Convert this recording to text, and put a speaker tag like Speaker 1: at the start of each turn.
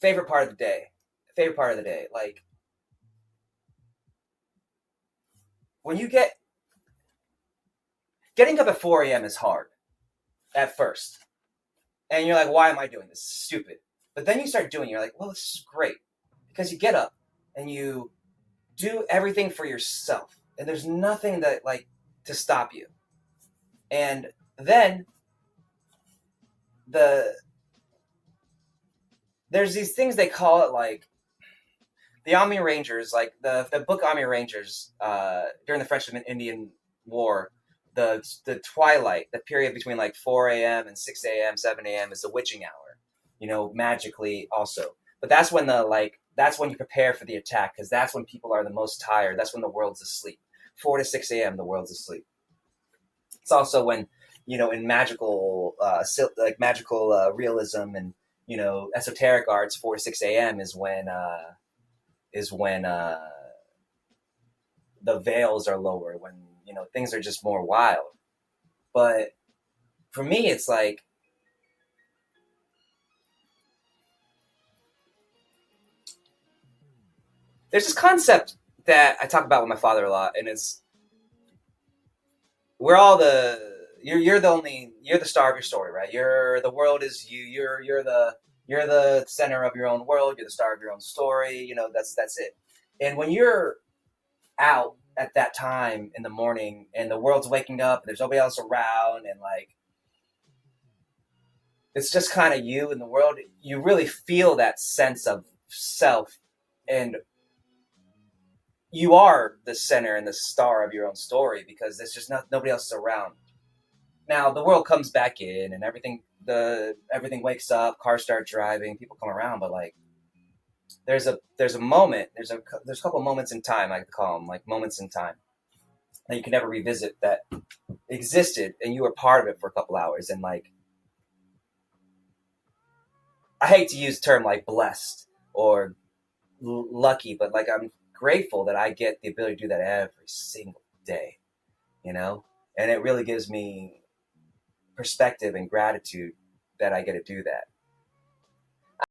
Speaker 1: favorite part of the day. Favorite part of the day. Like when you getting up at 4 a.m. is hard at first. And you're like, why am I doing this? It's stupid. But then you start doing it, you're like, well, this is great. Because you get up and you do everything for yourself. And there's nothing that like to stop you. And then there's these things they call it like the Army Rangers, like the book Army Rangers, during the French and Indian War, the twilight, the period between like 4 a.m. and 6 a.m., 7 a.m. is the witching hour, magically also. But that's when that's when you prepare for the attack, because that's when people are the most tired. That's when the world's asleep. 4 to 6 a.m., the world's asleep. It's also when, in magical, magical realism and, esoteric arts, 4 to 6 a.m. is when the veils are lower, when things are just more wild. But for me, it's like there's this concept that I talk about with my father a lot, and it's we're all you're the star of your story, right? The world is you. You're the center of your own world. You're the star of your own story. That's it. And when you're out at that time in the morning and the world's waking up and there's nobody else around and like it's just kind of you in the world, you really feel that sense of self, and you are the center and the star of your own story because there's just nobody else is around. Now the world comes back in and everything wakes up, cars start driving, people come around, but like there's a moment, there's a couple of moments in time, I like to call them like moments in time, that you can never revisit, that existed and you were part of it for a couple hours. And like, I hate to use the term like blessed or lucky, but like I'm grateful that I get the ability to do that every single day, and it really gives me perspective and gratitude that I get to do that.